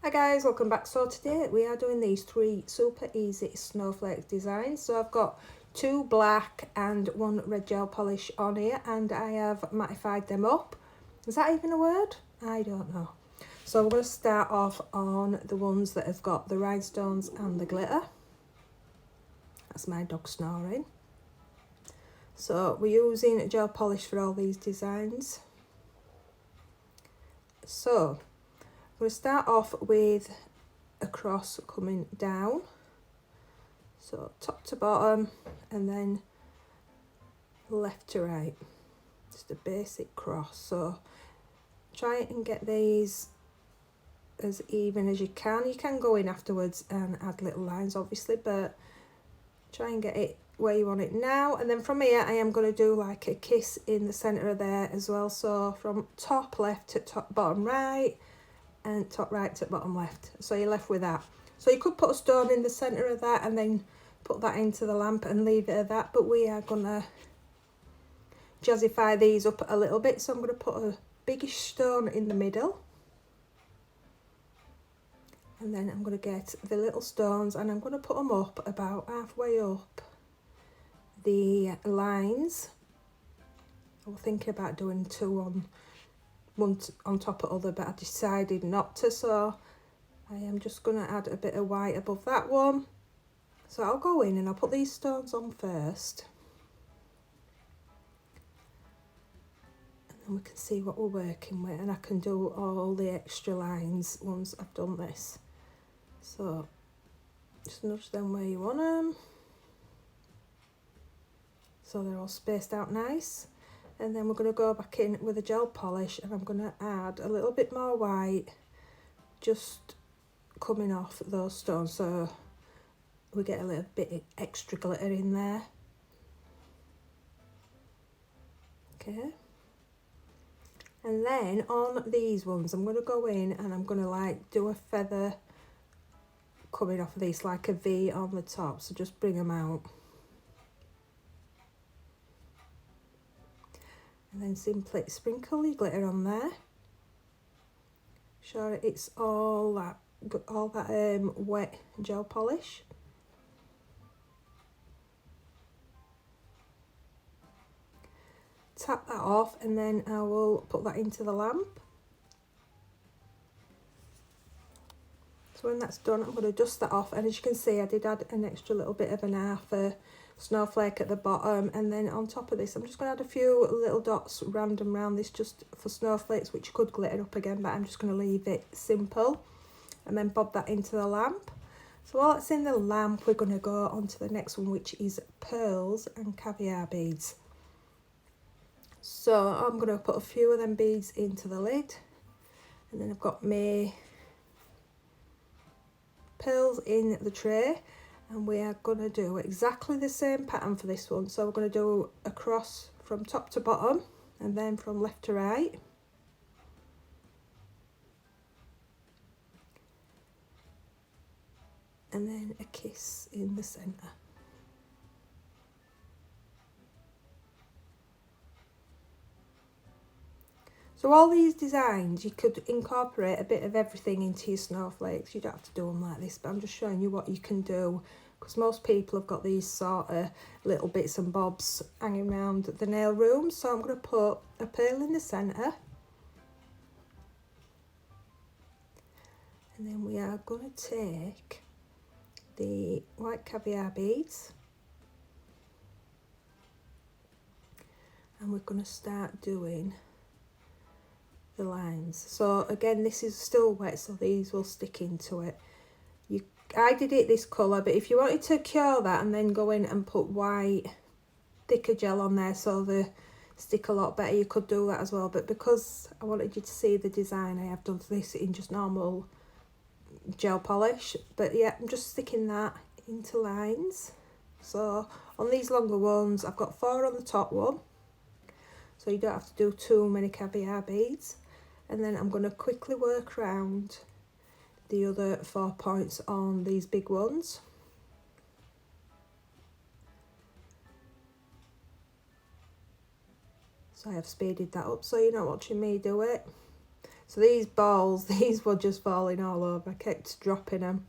Hi guys, welcome back. So today we are doing these 3 super easy snowflake designs. So I've got 2 black and 1 red gel polish on here, and I have mattified them up. Is that even a word? I don't know. So we're going to start off on the ones that have got the rhinestones and the glitter. That's my dog snoring. So we're using gel polish for all these designs. So we're going to start off with a cross coming down, so top to bottom and then left to right, just a basic cross. So try and get these as even as you can. You can go in afterwards and add little lines obviously, but try and get it where you want it now. And then from here I am going to do like a kiss in the centre of there as well, so from top left to top bottom right and top right to bottom left, so you're left with that. So you could put a stone in the centre of that and then put that into the lamp and leave it at that, but we are gonna jazzify these up a little bit. So I'm gonna put a biggish stone in the middle, and then I'm gonna get the little stones and I'm gonna put them up about halfway up the lines. I was thinking about doing 2 on one on top of other, but I decided not to, so I am just going to add a bit of white above that one. So I'll go in and I'll put these stones on first, and then we can see what we're working with, and I can do all the extra lines once I've done this. So just nudge them where you want them, so they're all spaced out nice. And then we're going to go back in with a gel polish, and I'm going to add a little bit more white just coming off those stones, so we get a little bit extra glitter in there. Okay, and then on these ones I'm going to go in and I'm going to like do a feather coming off of these, like a V on the top, so just bring them out. And then simply sprinkle your glitter on there. Sure it's all that wet gel polish. Tap that off, and then I will put that into the lamp. So when that's done, I'm going to dust that off, and as you can see I did add an extra little bit of an half snowflake at the bottom, and then on top of this I'm just going to add a few little dots random around this just for snowflakes, which could glitter up again, but I'm just going to leave it simple, and then bob that into the lamp. So while it's in the lamp, we're going to go on to the next one, which is pearls and caviar beads. So I'm going to put a few of them beads into the lid, and then I've got my pearls in the tray, and we are going to do exactly the same pattern for this one. So we're going to do a cross from top to bottom and then from left to right. And then a kiss in the centre. So all these designs, you could incorporate a bit of everything into your snowflakes. You don't have to do them like this, but I'm just showing you what you can do, because most people have got these sort of little bits and bobs hanging around the nail room. So I'm going to put a pearl in the centre, and then we are going to take the white caviar beads, and we're going to start doing the lines. So again, this is still wet, so these will stick into it. I did it this colour, but if you wanted to cure that and then go in and put white thicker gel on there so they stick a lot better, you could do that as well. But because I wanted you to see the design, I have done this in just normal gel polish. But yeah, I'm just sticking that into lines. So on these longer ones, I've got 4 on the top one, so you don't have to do too many caviar beads. And then I'm going to quickly work around the other 4 points on these big ones. So I have speeded that up so you're not watching me do it. So these balls, these were just falling all over. I kept dropping them.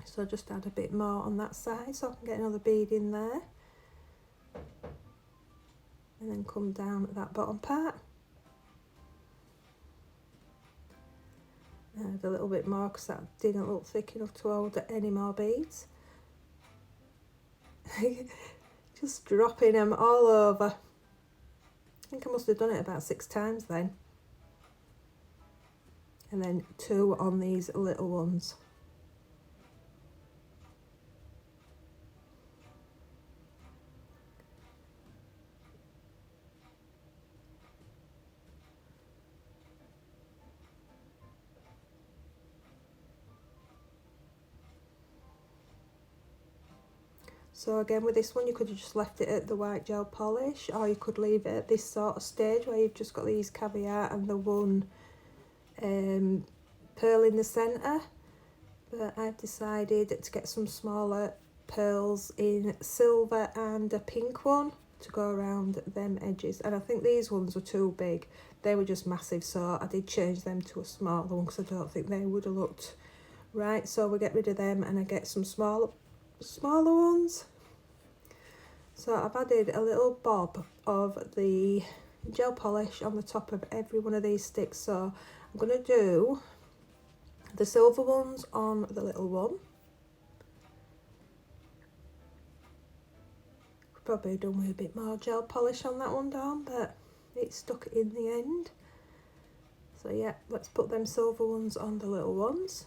So I just add a bit more on that side so I can get another bead in there. And then come down at that bottom part. Add a little bit more because that didn't look thick enough to hold any more beads. Just dropping them all over. I think I must have done it about 6 times then. And then 2 on these little ones. So again with this one you could have just left it at the white gel polish, or you could leave it at this sort of stage where you've just got these caveat and the one pearl in the centre. But I've decided to get some smaller pearls in silver and a pink one to go around them edges. And I think these ones were too big. They were just massive, so I did change them to a smaller one because I don't think they would have looked right. So we'll get rid of them and I get some smaller ones. So I've added a little bob of the gel polish on the top of every one of these sticks. So I'm going to do the silver ones on the little one. Probably done with a bit more gel polish on that one down, but it stuck in the end. So yeah, let's put them silver ones on the little ones.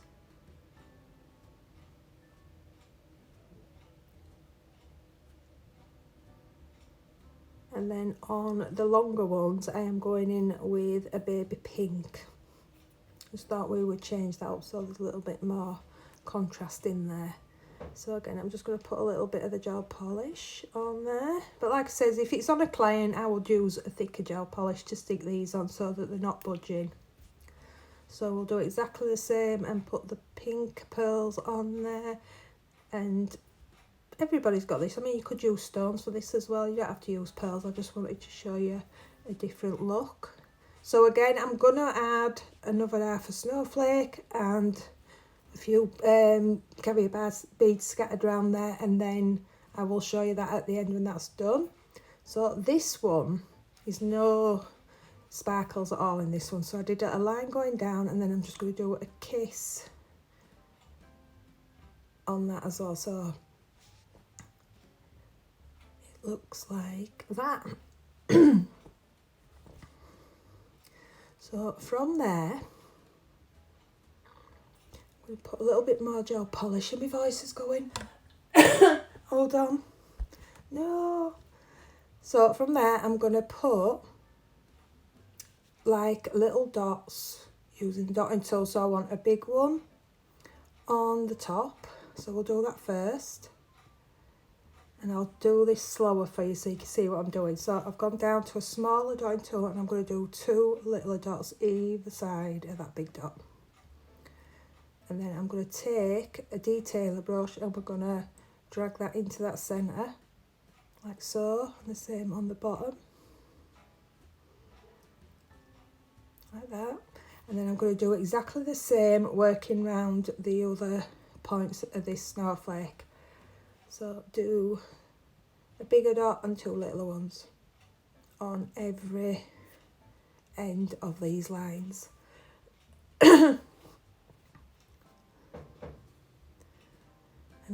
And then on the longer ones, I am going in with a baby pink. Just thought we would change that up so there's a little bit more contrast in there. So again, I'm just going to put a little bit of the gel polish on there. But like I said, if it's on a client, I would use a thicker gel polish to stick these on so that they're not budging. So we'll do exactly the same and put the pink pearls on there. And everybody's got this. I mean, you could use stones for this as well. You don't have to use pearls. I just wanted to show you a different look. So again, I'm going to add another half a snowflake and a few caviar beads scattered around there, and then I will show you that at the end when that's done. So this one is no sparkles at all in this one. So I did a line going down, and then I'm just going to do a kiss on that as well. So it looks like that. So from there, I'm going to put a little bit more gel polish, and my voice is going. Hold on. No. So from there, I'm going to put like little dots using the dotting tool. So I want a big one on the top. So we'll do that first. And I'll do this slower for you so you can see what I'm doing. So I've gone down to a smaller dotting tool, and I'm going to do 2 little dots either side of that big dot. And then I'm going to take a detailer brush and we're going to drag that into that centre, like so, and the same on the bottom, like that. And then I'm going to do exactly the same, working round the other points of this snowflake. So do a bigger dot and 2 littler ones on every end of these lines. And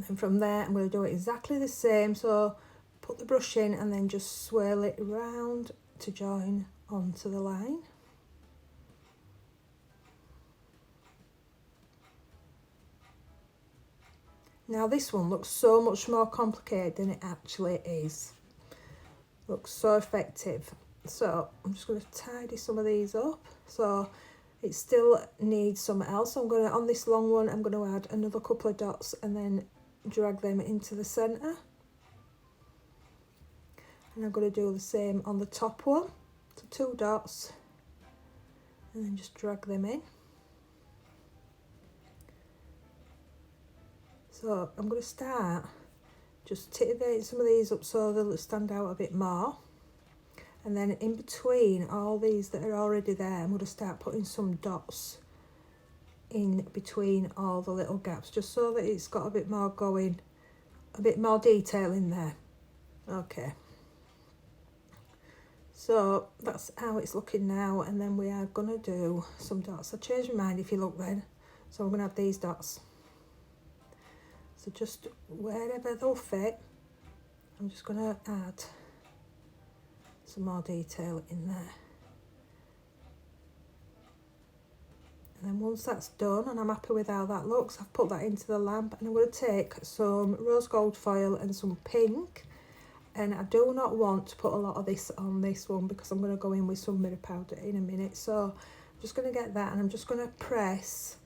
then from there, I'm going to do it exactly the same. So put the brush in and then just swirl it around to join onto the line. Now this one looks so much more complicated than it actually is. Looks so effective. So I'm just going to tidy some of these up. So it still needs some else. So I'm going to, on this long one, I'm going to add another couple of dots and then drag them into the centre. And I'm going to do the same on the top one. So 2 dots and then just drag them in. So I'm going to start just titivating some of these up so they'll stand out a bit more. And then in between all these that are already there, I'm going to start putting some dots in between all the little gaps, just so that it's got a bit more going, a bit more detail in there. Okay. So that's how it's looking now, and then we are going to do some dots. I changed my mind if you look then. So I'm going to have these dots. So just wherever they'll fit, I'm just going to add some more detail in there. And then once that's done and I'm happy with how that looks, I've put that into the lamp, and I'm going to take some rose gold foil and some pink. And I do not want to put a lot of this on this one because I'm going to go in with some mirror powder in a minute. So I'm just going to get that, and I'm just going to press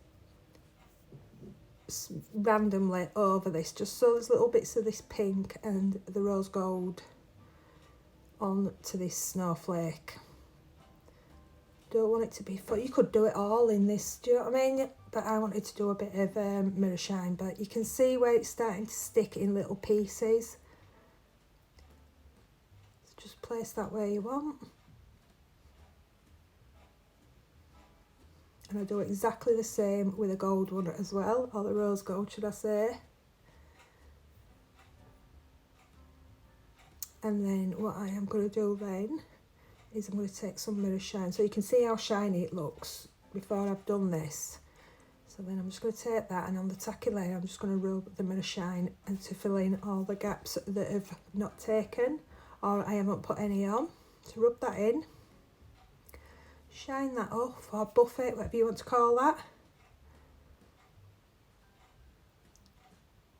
randomly over this, just so there's little bits of this pink and the rose gold on to this snowflake. Don't want it to be you could do it all in this, do you know what I mean? But I wanted to do a bit of mirror shine, but you can see where it's starting to stick in little pieces. So just place that where you want. And I do exactly the same with a gold one as well, or the rose gold should I say. And then what I am going to do then is I'm going to take some mirror shine, so you can see how shiny it looks before I've done this. So then I'm just going to take that, and on the tacky layer I'm just going to rub the mirror shine and to fill in all the gaps that have not taken or I haven't put any on. So rub that in, shine that off, or buff it, whatever you want to call that.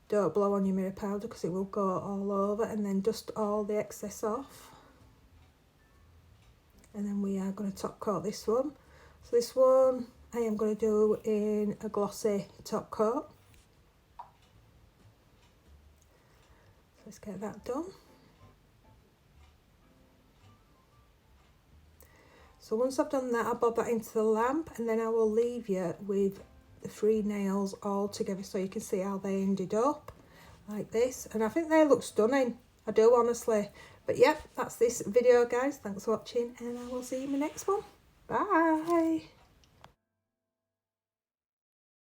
Don't blow on your mirror powder because it will go all over, and then dust all the excess off. And then we are going to top coat this one. So this one I am going to do in a glossy top coat. So let's get that done. So once I've done that, I'll bob that into the lamp, and then I will leave you with the 3 nails all together so you can see how they ended up like this. And I think they look stunning, I do honestly. But yep, that's this video guys. Thanks for watching, and I will see you in my next one. Bye.